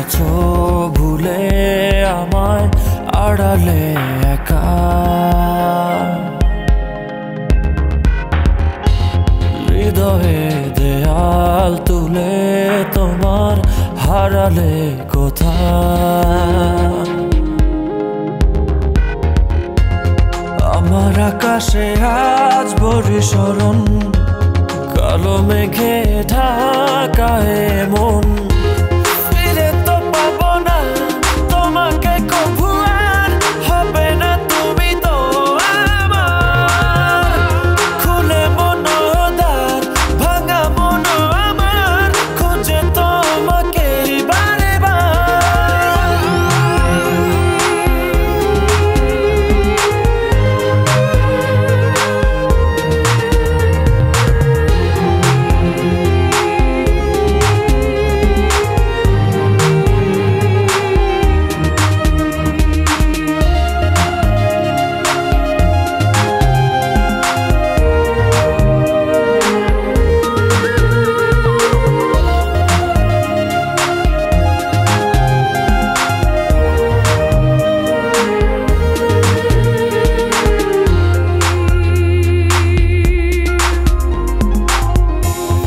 গেছো ভুলে আমায় আড়ালে একা। হৃদয়ে দেয়াল তুলে তোমার হারালে কোথায়। আমার আকাশে আজ বরিশরণ, কালো মেঘে ঢাকা মন। ফিরে তো পাবো না তোমাকে কভু, আর হবে না তুমি তো আমার। খুলে মনোদ্বার ভাঙা মন আমার, খুঁজে তোমাকে বারে বার।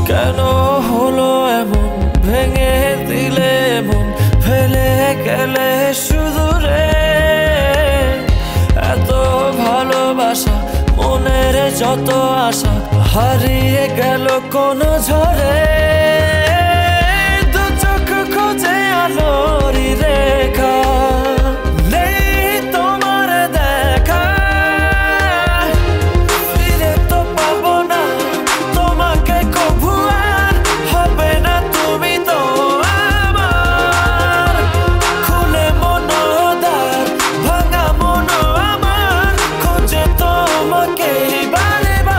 কেন হলো এমন, ভেঙে দিলে মন, ফেলে গেলে শুধু রে। এত ভালোবাসা, মনের যত আশা, হারিয়ে গেল কোন ঝড়ে। দু চোখ খোঁজে আলোরই রেখা, নেই তোমার দেখা। ফিরে তো পাবো না তোমাকে কভু, আর হবে না তুমি তো আমার। খুলে মনোদ্বার ভাঙা মন আমার, খুঁজে তোমাকে বারে বার।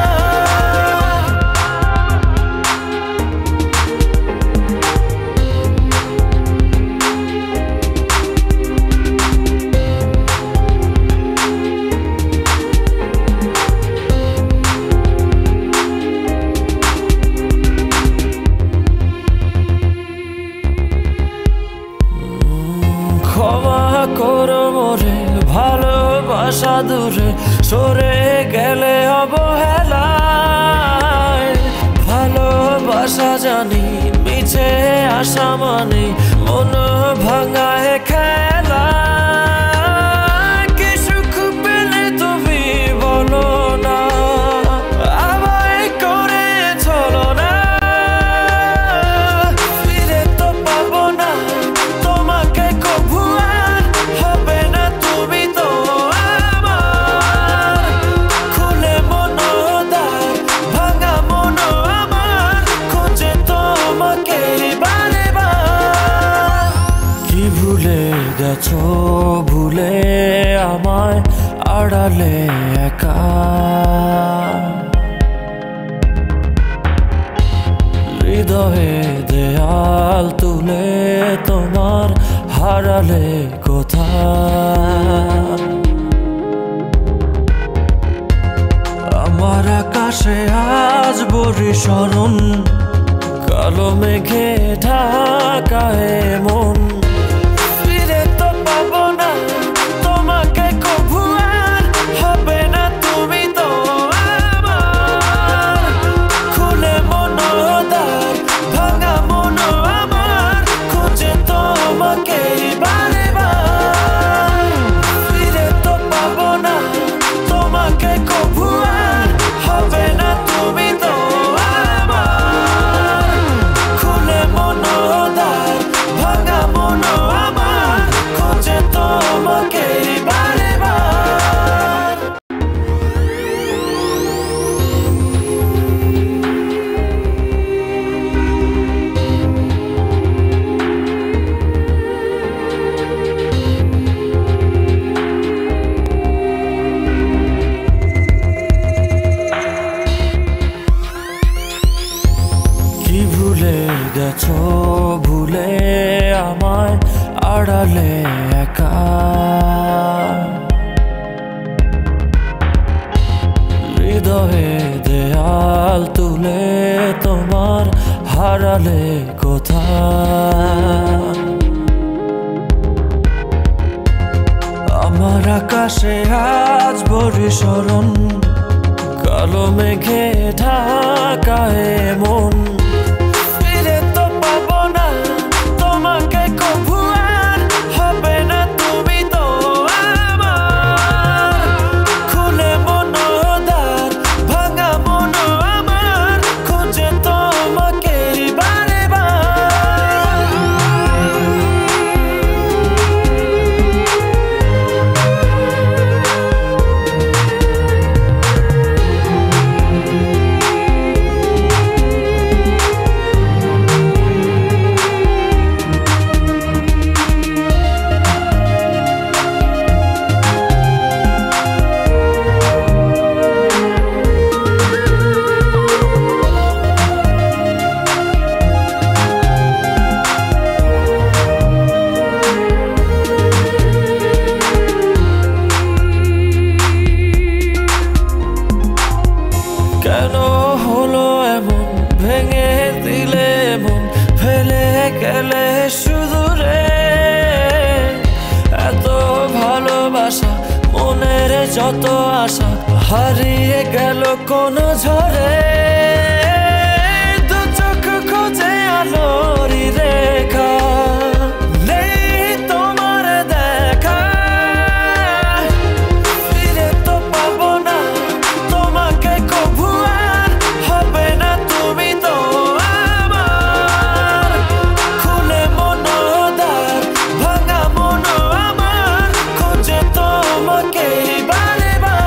ক্ষমা করো মোরে, ভালোবাসা দূরে সরে গেলে অবহেলায়। ভালোবাসা জানি মিছে আশা মানে, মন ভাঙায় খেলা। কি সুখ পেলে তুমি বলো না, আমায় করে চলো না। ফিরে তো পাবো না তোমাকে কভু, আর হবে না তুমি তো আমার। খুলে মনোদ্বার ভাঙা মন আমার, খুঁজে তোমাকে বারে বার। কি ভুলে গেছো ভুলে আমায় আড়ালে একা। হৃদয়ে দেয়াল তুলে তোমার হারালে কোথায়। আমার আকাশে আজ বরিশরণ, কালো মেঘে ঢাকা মন। ফিরে তো পাবো না তোমাকে কভু, আর হবে না তুমি তো আমার। খুলে মনোদ্বার ভাঙা মন আমার, খুঁজে তোমাকে বারে বার। ফিরে তো পাবো না তোমাকে কভু, আর হবে না তুমি তো আমার। খুলে মনোদ্বার ভাঙা মন আমার, খুঁজে তোমাকে বারে বার। কি ভুলে গেছো ভুলে আমায় আড়ালে একা। হৃদয়ে দেয়াল তুলে তোমার হারালে কোথায়। আমার আকাশে আজ বর্ষণ, কালো মেঘে ঢাকা মন। ফিরে তো পাবো না তোমাকে কভু, আর হবে না তুমি তো আমার। খুলে মনোদ্বার ভাঙা মন আমার, খুঁজে তোমাকে বারে বার। কেন হলো এমন, ভেঙে দিলে মন, ফেলে গেলে শুধু রে। এত ভালোবাসা, মনের যত আশা, হারিয়ে গেল কোন ঝড়ে। দু চোখ খোঁজে আলোর রেখা, নেই তোমার দেখা। ফিরে তো পাবো না তোমাকে কভু, আর হবে না তুমি তো আমার। খুলে মনোদ্বার ভাঙা মন আমার, খুঁজে তোমাকে বারে বার।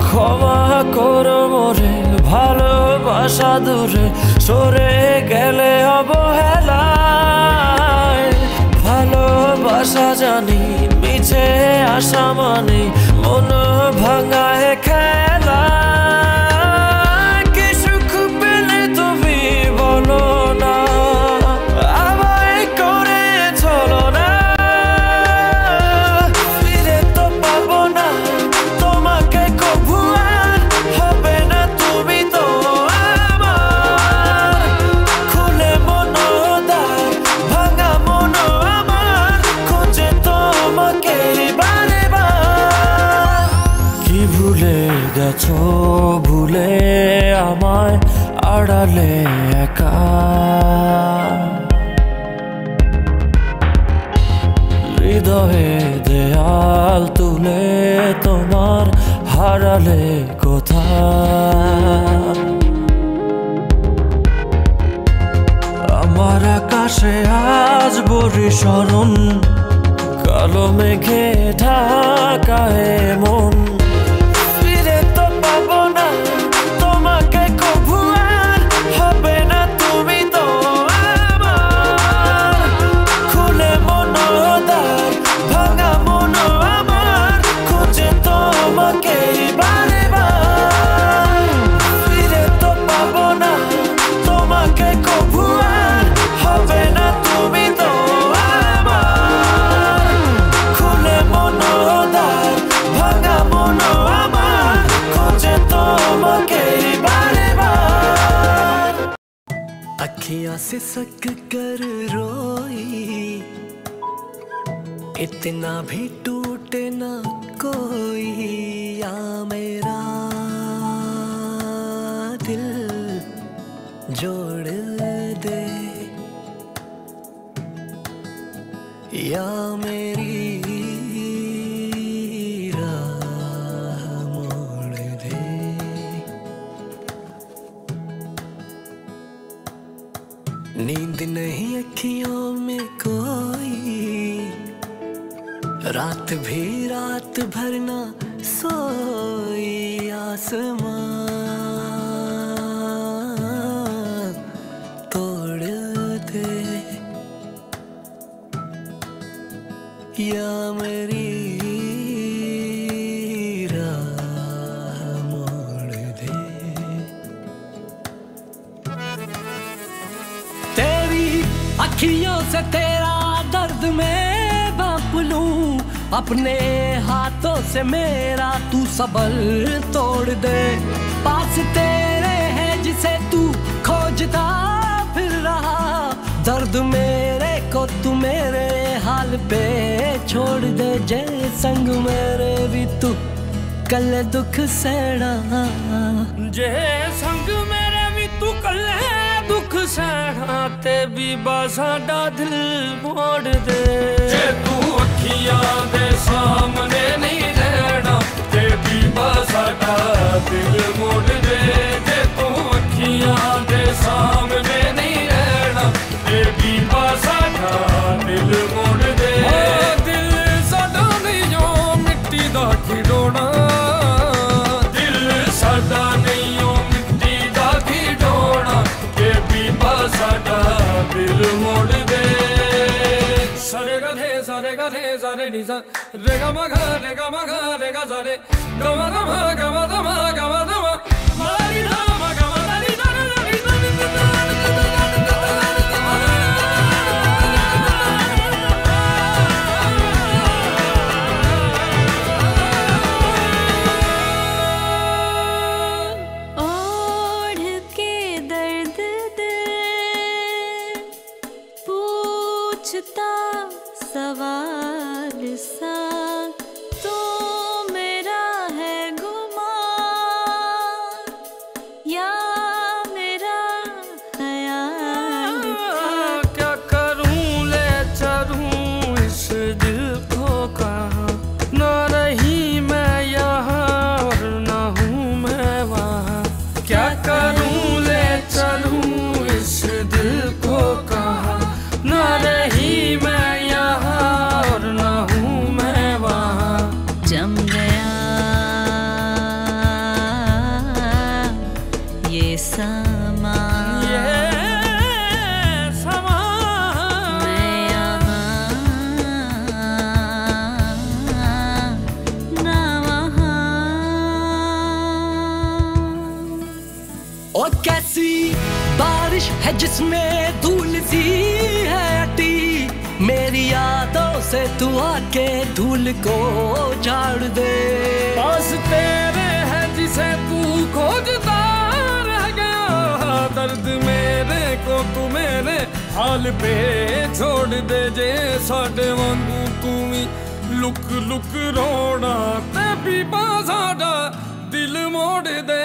ক্ষমা করো মোরে, ভালোবাসা দূরে সরে গেলে অবহেলায়। ভালোবাসা জানি মিছে আশা মানে, মন ভাঙায় খেলা। কি সুখ পেলে তুমি বলো না, আমায় করে চলো না। ফিরে তো পাবো না তোমাকে কভু, আর হবে না তুমি তো আমার। খুলে মনোদ্বার ভাঙা মন আমার, খুঁজে তোমাকে বারে বার। কি ভুলে গেছো, ভুলে আমায় আড়ালে একা। হৃদয়ে দেয়াল তুলে তোমার হারালে কোথা। আমার আকাশে আজ বর্ষণ, কালো মেঘে ঢাকা মন। ফিরে তো পাবো না তোমাকে কভু, আর হবে না তুমি তো আমার। খুলে মনোদ্বার ভাঙা মন আমার, খুঁজে তোমাকে বারে বার। ফিরে তো পাবো না তোমাকে কভু, আর হবে না তুমি তো আমার। খুলে মনোদ্বার ভাঙা মন আমার, খুঁজে তোমাকে বারে বার। अखियां से सक कर रोई, इतना भी टूटे ना कोई। या मेरा दिल जोड़ दे, या मेरी राह मोड़ दे। नींद नहीं अखियों में कोई, रात भी रात भर ना सोई। आसमां तोड़ दे, या मेरी राह मोड़ दे। से तेरा दर्द में बांप लूं, अपने हाथों से मेरा तू सबर तोड़ दे। पास तेरे है जिसे तू खोजता फिर रहा, दर्द मेरे को तू मेरे हाल पे छोड़ दे। जे संग मेरे भी तू कल दुख सैना, जे संग मेरे भी तू कल दुख सैना, ते बीबा साडा दिल मोड़ दे। जे तू अखियां दे सामने नहीं रहना, ते बीबा साडा दिल मोड़ दे। जे तू अखियां दे सामने नहीं रहना, ते बीबा साडा दिल मोड़ दे। दिल साडा नहीं जो मिट्टी दा खिडौना, साडा नहीं ओ मिट्टी दा खिडौना, के बीबा साडा दिल मोड़ दे। सारे गधे सारे निसा रे गा मा गा रे गा मा गा रे गा सा रे गा मा गा मा गा मा गा मा गा मा गा मा मा री धा मा गा मा दा री धा री धा री धा री धा री धा सवाल सा तो मेरा है गुमान, या मेरा ख्याल था। क्या करूं ले चलूं इस दिल को कहाँ, ना रही मैं यहाँ और ना हूँ मैं वहाँ। क्या करूं ले चलूं इस दिल को कहाँ, ना रही मैं जम गया ये समा, मैं यहाँ ना वहाँ। और कैसी बारिश है जिसमें धूल सी है अटी, मेरी यादों से तू आके धूल को झाड़ दे। पास तेरे है जिसे तू खोजता रह गया, दर्द मेरे को तू मेरे हाल पे छोड़ दे। जे साडे वांगू तू भी लुक लुक रोना, ते बीबा साडा दिल मोड़ दे।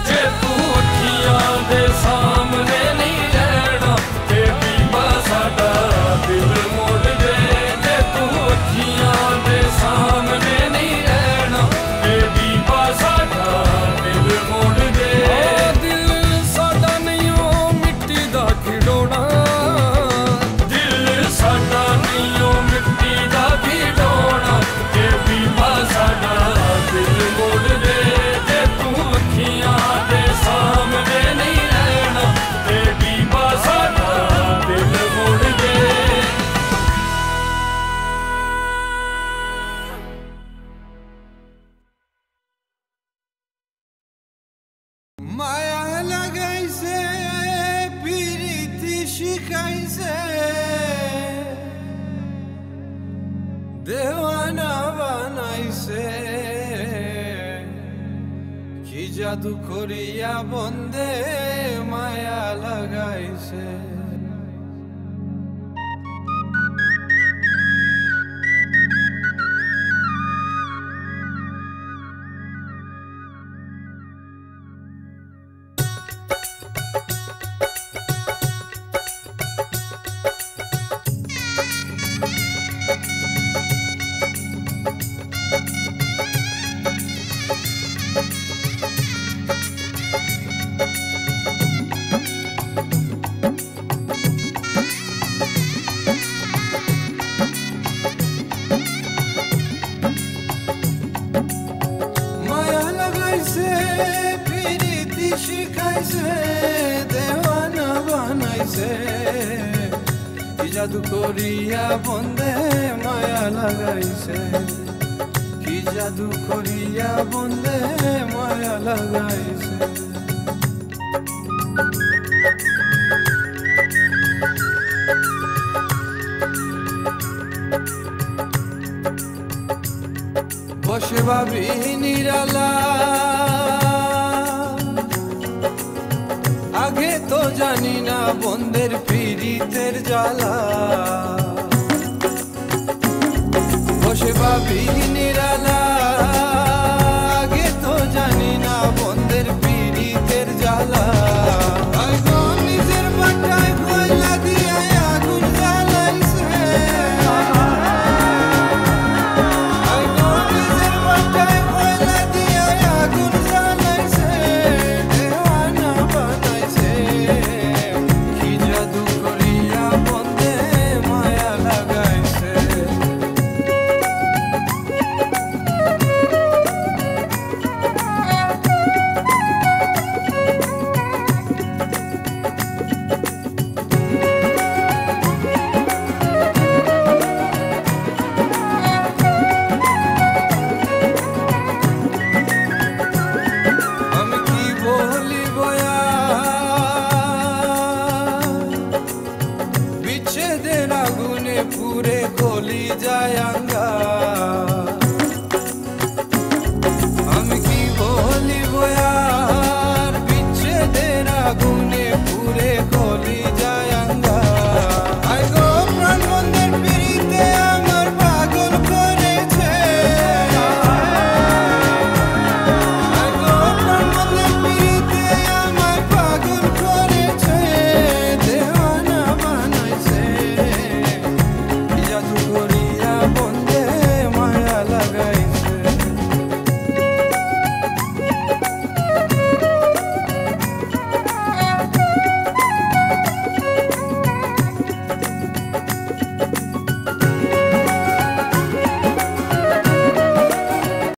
जे तू अखियां दे सामने नहीं रहना, ते बीबा साडा दिल मोड़ दे। जे तू अखियां दे सामने नहीं रहना, ते बीबा साडा दिल मोड़ दे। दिल साडा नहीं ओ मिट्टी दा खिडौना, दिल साडा नहीं ओ मिट्टी दा खिडौना, ते बीबा साडा दिल मोड़ दे। जे तू अखियां दे सामने नहीं रहना, ते बीबा साडा दिल मोड़ दे। माया लगाइसे प्रीति शिखाइसे, देवाना बनाइसे, कि जादू करिया बंदे माया लगाइसे। जादू करिया बंदे माया लगाइसे, कि जादू करिया बंदे माया लगाइसे। ভাবি নিরালা আগে তো জানি না বন্ধের পীড়িতের জ্বালা বসে ভাবি নিরালা আগে তো জানি না বন্ধের পীড়িতের জ্বালা নিজের বাটায় কয়লা দিয়ে আগুন জ্বালাইছে নিজের বাটায় কয়লা দিয়ে আগুন জ্বালাইছে দেওয়ানা বানাইছে কি জাদু করিয়া বন্ধে মায়া লাগাইছে আমি কি বলিব বিচ্ছেদের আগুনে পুরে গলি যায়